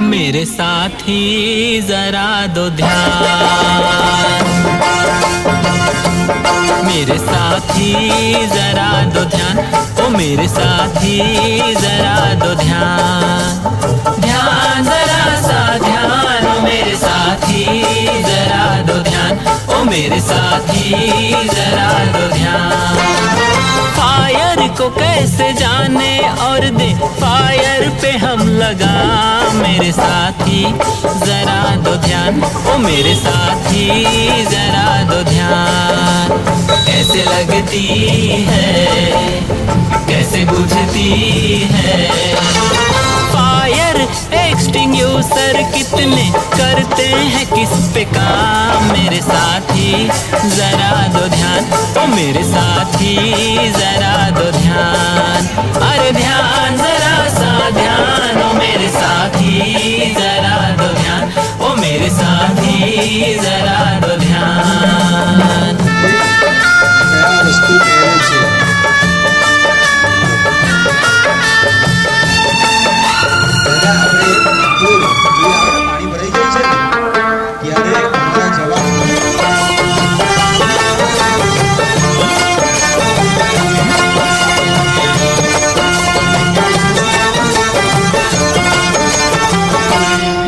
मेरे साथी जरा दो ध्यान, मेरे साथी जरा दो ध्यान, ओ मेरे साथी जरा दो ध्यान, ध्यान जरा सा ध्यान, ओ मेरे साथी जरा दो ध्यान, ओ मेरे साथी जरा दो ध्यान। फायर को कैसे जाने और दे फायर पे हम लगा, मेरे साथी जरा दो ध्यान, ओ मेरे साथी जरा दो ध्यान। कैसे लगती है, कैसे बुझती है फायर एक्सटिंग्यूशर, कितने करते हैं किस पे काम, मेरे साथी जरा दो ध्यान, ओ मेरे साथी जरा दो ध्यान। अरे ध्यान जरा सा ध्यान, ओ मेरे साथी जरा दो ध्यान, ओ मेरे साथी जरा दो ध्यान।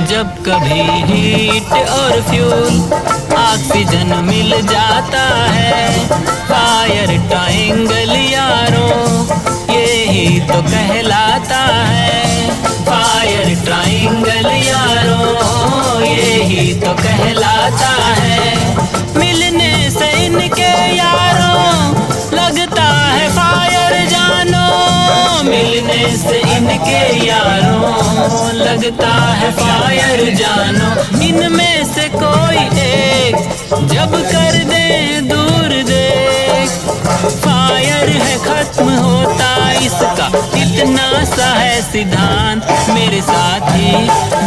जब कभी हीट और फ्यूल ऑक्सीजन मिल जाता है, फायर ट्रायंगल यारों यही तो कहलाता है, फायर ट्रायंगल यारों यही तो कहलाता है। मिलने से इनके यारों लगता है फायर जानो, मिलने से इनके यारों लगता है फायर जानो। इनमें से कोई एक जब कर दे दूर देख, फायर है खत्म होता इसका इतना सा है सिद्धांत, मेरे साथी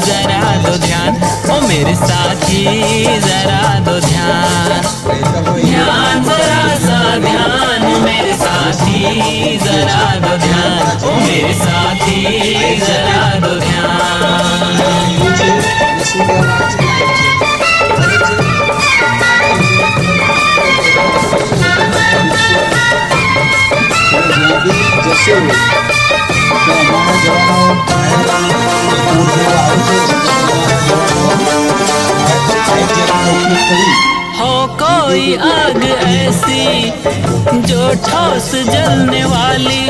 जरा दो ध्यान, ओ मेरे साथी जरा दो ध्यान, ध्यान जरा सा ध्यान, मेरे साथी जरा दो ध्यान, ओ मेरे साथी जरा दो ध्यान। हो कोई आग ऐसी जो ठोस जलने वाली,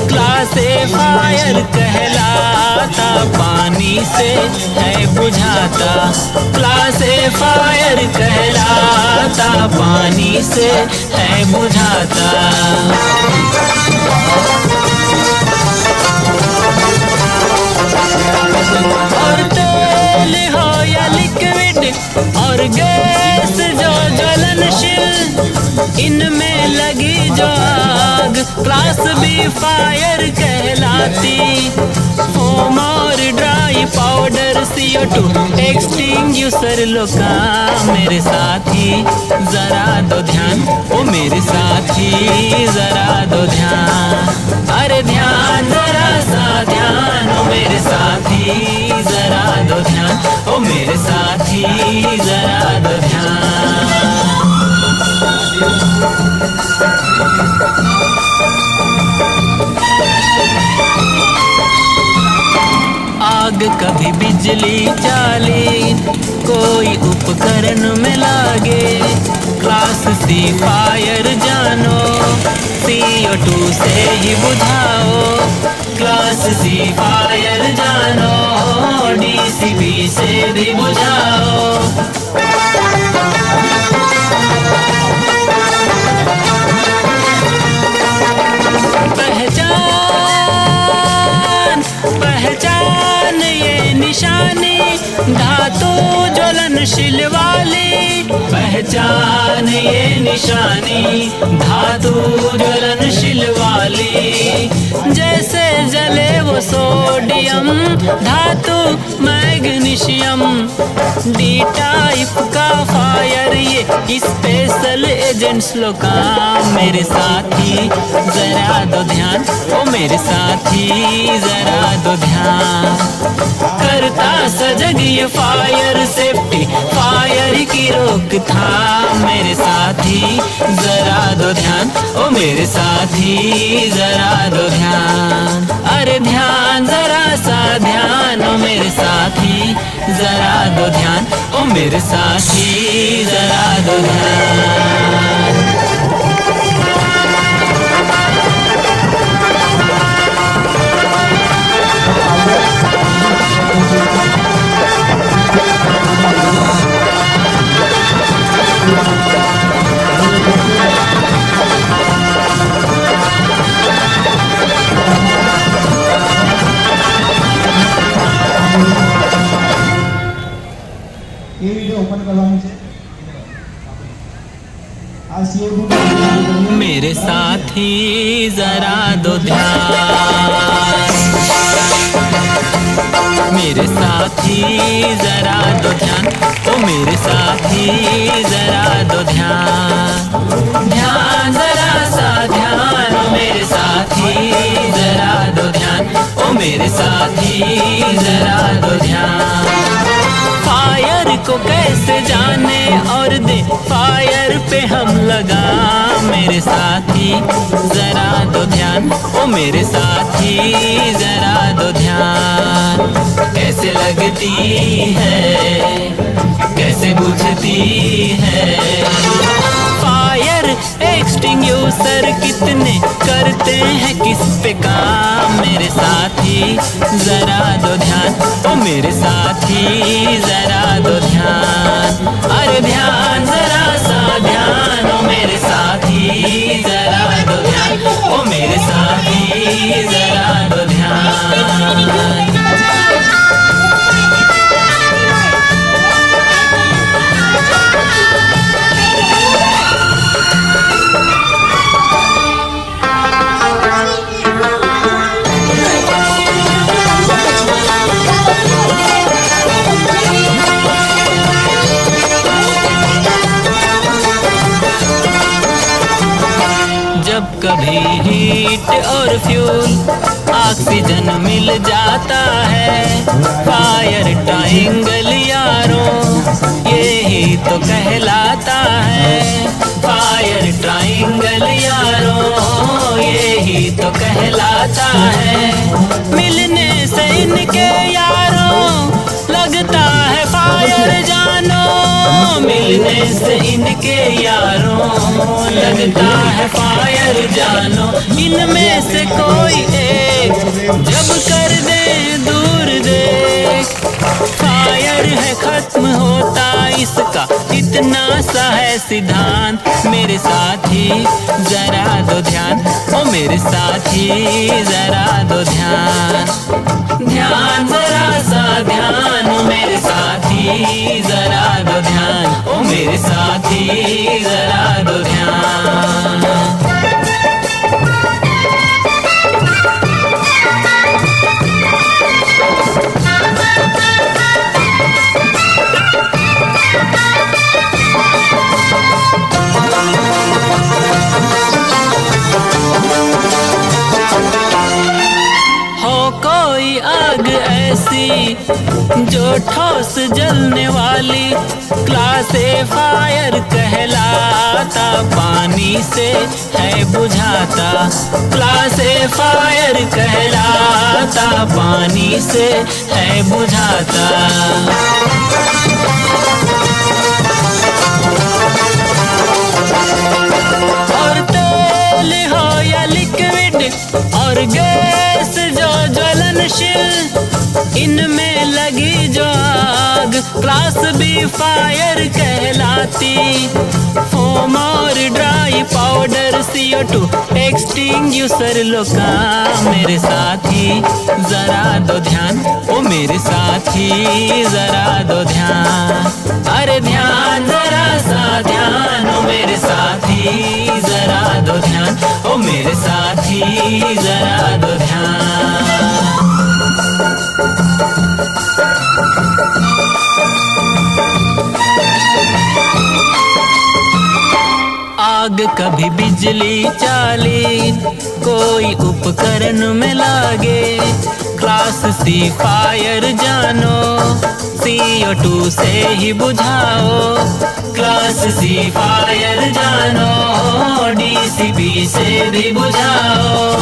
क्लास ए फायर कहलाता, पानी से है बुझाता, क्लास ए फायर कहलाता, पानी से है बुझाता। और तेल हो या लिक्विड और गैस जो ज्वलनशील, इनमें लगी जो आग क्लास बी फायर कहलाती। फोम और ड्राई पाउडर CO2 एक्सटिंग्यूशर लोका, मेरे साथी जरा दो ध्यान, ओ मेरे साथी जरा दो ध्यान। अरे ध्यान जरा सा ध्यान, ओ मेरे साथी जरा दो ध्यान, ओ मेरे साथी जरा दो ध्यान। आग कभी बिजली चाली कोई उपकरण में लागे, क्लास सी फायर जानो, CO2 से ही बुझाओ, क्लास सी फायर जानो, DCB से भी बुझाओ। पहचान पहचान ये निशानी धातु ज्वलनशील वाली, पहचान ये निशानी धातु ज्वलनशील वाली। जैसे जले वो सोडियम धातु मैग्नीशियम, D टाइप का फायर ये स्पेशल एजेंट्स लोग का। मेरे साथी जरा दो ध्यान, ओ मेरे साथी जरा दो ध्यान। करता सजग ये फायर सेफ्टी, फायर की रोकथाम। मेरे साथी जरा दो ध्यान, ओ मेरे साथी जरा दो ध्यान। अरे ध्यान जरा सा ध्यान, ओ मेरे साथी जरा दो ध्यान, ओ मेरे साथी जरा दो ध्यान। કેવી રીતે ઓપન કરવાનું છે આ CO2 मेरे साथी जरा दो ध्यान, मेरे साथी जरा दो ध्यान, ओ मेरे साथी जरा दो ध्यान। ध्यान जरा सा ध्यान, ओ मेरे साथी जरा दो ध्यान, ओ मेरे साथी जरा दो ध्यान। फायर को कैसे जाने और दे फायर पे हम लगा। मेरे साथी जरा दो ध्यान, ओ मेरे साथी जरा दो ध्यान। कैसे लगती है, कैसे बुझती है फायर एक्सटिंग्यूशर, कितने करते हैं किस पे काम। मेरे साथी जरा दो ध्यान, ओ मेरे साथी जरा दो ध्यान। अरे ध्यान जरा सा ध्यान, ओ मेरे साथी जरा दो ध्यान, ओ मेरे साथी जरा दो ध्यान। जब कभी हीट और फ्यूल ऑक्सीजन मिल जाता है, फायर ट्रायंगल यारों यही तो कहलाता है। फायर ट्रायंगल यारों यही तो कहलाता है। मिलने से इनके यारों लगता है फायर जानो, मिलने से इनके यारों लगता है फायर जानो। इनमें से कोई एक जब कर दे दूर देख, फायर है खत्म होता इसका इतना सा है सिद्धांत। मेरे साथी जरा दो ध्यान, ओ मेरे साथी जरा दो ध्यान। ध्यान जरा सा ध्यान, ओ मेरे साथी जरा दो ध्यान, ओ मेरे साथी जरा दो ध्यान। कोई आग ऐसी जो ठोस जलने वाली, क्लास ए फायर कहलाता, पानी से है बुझाता। क्लास ए फायर कहलाता, पानी से है बुझाता। और तेल हो या लिक्विड और गैस जो ज्वलनशील, इनमें लगी जो आग क्लास बी फायर कहलाती। फोम और ड्राई पाउडर CO2 एक्सटिंग्यूशर लोका। मेरे साथी जरा दो ध्यान, ओ मेरे साथी जरा दो ध्यान। अरे ध्यान जरा सा ध्यान, ओ मेरे साथी जरा दो ध्यान, ओ मेरे साथी जरा दो ध्यान। आग कभी बिजली चाली कोई उपकरण में लागे, क्लास सी फायर जानो, CO2 से ही बुझाओ। क्लास सी फायर जानो, DCP से भी बुझाओ।